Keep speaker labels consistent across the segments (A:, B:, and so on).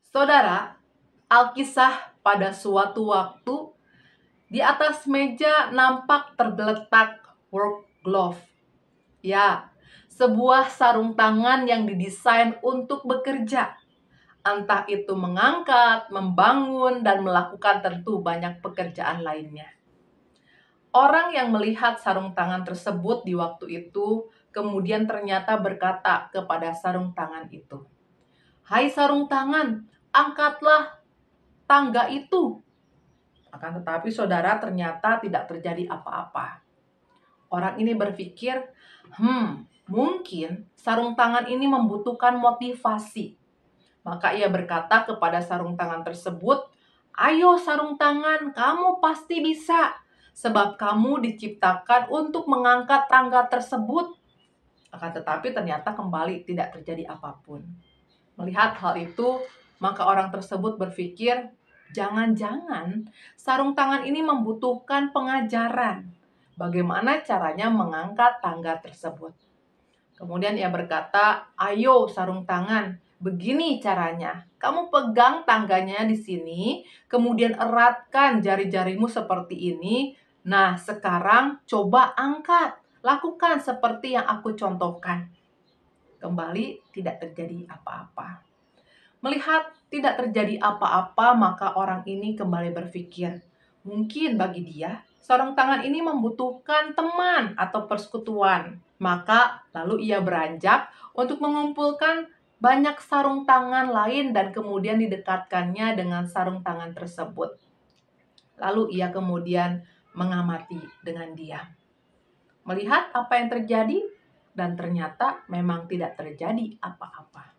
A: Saudara, Alkisah pada suatu waktu di atas meja nampak tergeletak work glove. Ya, sebuah sarung tangan yang didesain untuk bekerja. Entah itu mengangkat, membangun, dan melakukan tentu banyak pekerjaan lainnya. Orang yang melihat sarung tangan tersebut di waktu itu kemudian ternyata berkata kepada sarung tangan itu, "Hai sarung tangan, angkatlah tangga itu." Akan tetapi saudara, ternyata tidak terjadi apa-apa. Orang ini berpikir, mungkin sarung tangan ini membutuhkan motivasi. Maka ia berkata kepada sarung tangan tersebut, "Ayo sarung tangan, kamu pasti bisa. Sebab kamu diciptakan untuk mengangkat tangga tersebut." Akan tetapi ternyata kembali tidak terjadi apapun. Melihat hal itu, maka orang tersebut berpikir, jangan-jangan sarung tangan ini membutuhkan pengajaran. Bagaimana caranya mengangkat tangga tersebut? Kemudian ia berkata, "Ayo sarung tangan, begini caranya. Kamu pegang tangganya di sini, kemudian eratkan jari-jarimu seperti ini. Nah, sekarang coba angkat. Lakukan seperti yang aku contohkan." Kembali tidak terjadi apa-apa. Melihat tidak terjadi apa-apa, maka orang ini kembali berpikir, mungkin bagi dia, sarung tangan ini membutuhkan teman atau persekutuan. Maka lalu ia beranjak untuk mengumpulkan banyak sarung tangan lain dan kemudian didekatkannya dengan sarung tangan tersebut. Lalu ia kemudian mengamati dengan diam. Melihat apa yang terjadi, dan ternyata memang tidak terjadi apa-apa.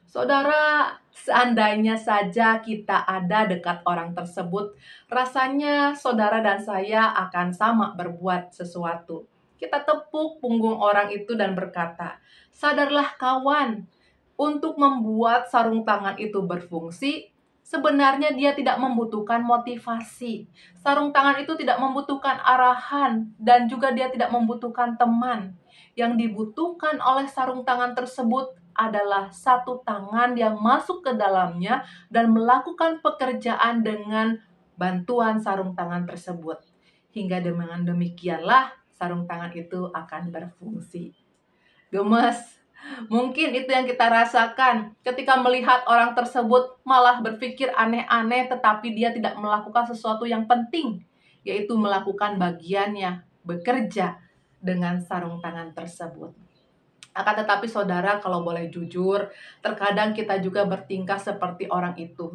A: Saudara, seandainya saja kita ada dekat orang tersebut, rasanya saudara dan saya akan sama berbuat sesuatu. Kita tepuk punggung orang itu dan berkata, "Sadarlah kawan, untuk membuat sarung tangan itu berfungsi, sebenarnya dia tidak membutuhkan motivasi. Sarung tangan itu tidak membutuhkan arahan dan juga dia tidak membutuhkan teman. Yang dibutuhkan oleh sarung tangan tersebut adalah satu tangan yang masuk ke dalamnya dan melakukan pekerjaan dengan bantuan sarung tangan tersebut. Hingga dengan demikianlah sarung tangan itu akan berfungsi." Gemes. Mungkin itu yang kita rasakan ketika melihat orang tersebut malah berpikir aneh-aneh tetapi dia tidak melakukan sesuatu yang penting, yaitu melakukan bagiannya, bekerja dengan sarung tangan tersebut. Akan tetapi saudara, kalau boleh jujur, terkadang kita juga bertingkah seperti orang itu.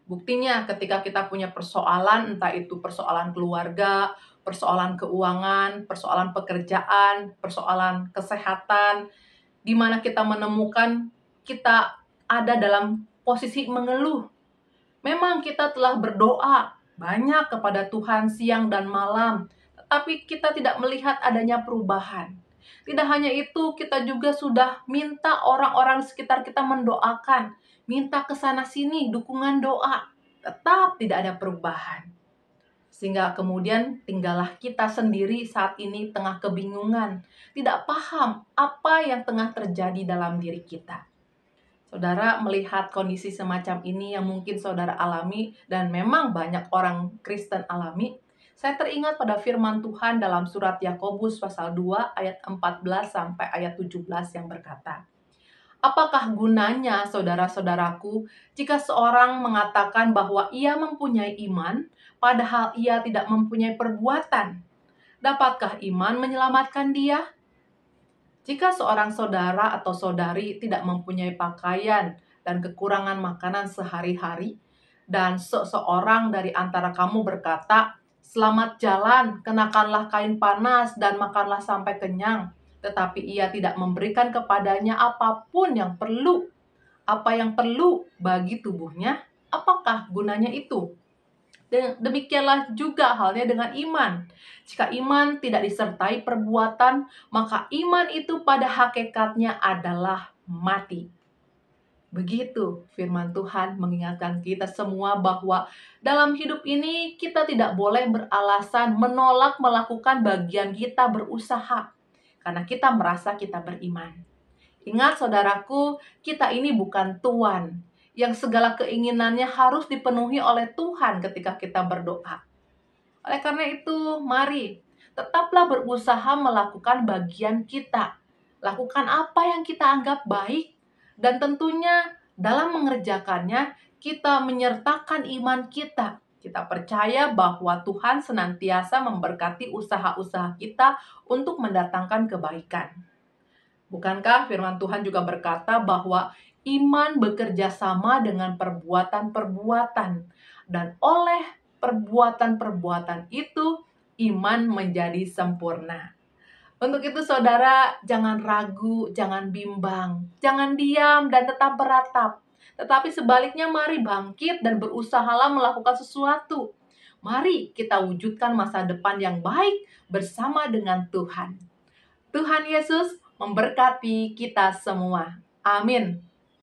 A: Buktinya ketika kita punya persoalan, entah itu persoalan keluarga, persoalan keuangan, persoalan pekerjaan, persoalan kesehatan, di mana kita menemukan kita ada dalam posisi mengeluh. Memang kita telah berdoa banyak kepada Tuhan siang dan malam, tetapi kita tidak melihat adanya perubahan. Tidak hanya itu, kita juga sudah minta orang-orang sekitar kita mendoakan, minta ke sana sini dukungan doa, tetap tidak ada perubahan. Sehingga kemudian tinggallah kita sendiri saat ini tengah kebingungan, tidak paham apa yang tengah terjadi dalam diri kita. Saudara melihat kondisi semacam ini yang mungkin saudara alami dan memang banyak orang Kristen alami, saya teringat pada firman Tuhan dalam surat Yakobus pasal 2 ayat 14 sampai ayat 17 yang berkata, "Apakah gunanya saudara-saudaraku jika seorang mengatakan bahwa ia mempunyai iman padahal ia tidak mempunyai perbuatan? Dapatkah iman menyelamatkan dia? Jika seorang saudara atau saudari tidak mempunyai pakaian dan kekurangan makanan sehari-hari, dan seseorang dari antara kamu berkata, 'Selamat jalan, kenakanlah kain panas dan makanlah sampai kenyang,' tetapi ia tidak memberikan kepadanya apapun yang perlu, apa yang perlu bagi tubuhnya, apakah gunanya itu? Demikianlah juga halnya dengan iman. Jika iman tidak disertai perbuatan, maka iman itu pada hakikatnya adalah mati." Begitu firman Tuhan mengingatkan kita semua bahwa dalam hidup ini kita tidak boleh beralasan menolak melakukan bagian kita berusaha karena kita merasa kita beriman. Ingat saudaraku, kita ini bukan tuan. yang segala keinginannya harus dipenuhi oleh Tuhan ketika kita berdoa. Oleh karena itu, mari tetaplah berusaha melakukan bagian kita. Lakukan apa yang kita anggap baik, dan tentunya dalam mengerjakannya, kita menyertakan iman kita. Kita percaya bahwa Tuhan senantiasa memberkati usaha-usaha kita untuk mendatangkan kebaikan. Bukankah firman Tuhan juga berkata bahwa iman bekerja sama dengan perbuatan-perbuatan, dan oleh perbuatan-perbuatan itu iman menjadi sempurna. Untuk itu saudara, jangan ragu, jangan bimbang, jangan diam dan tetap beratap. Tetapi sebaliknya mari bangkit dan berusahalah melakukan sesuatu. Mari kita wujudkan masa depan yang baik bersama dengan Tuhan. Tuhan Yesus memberkati kita semua. Amin.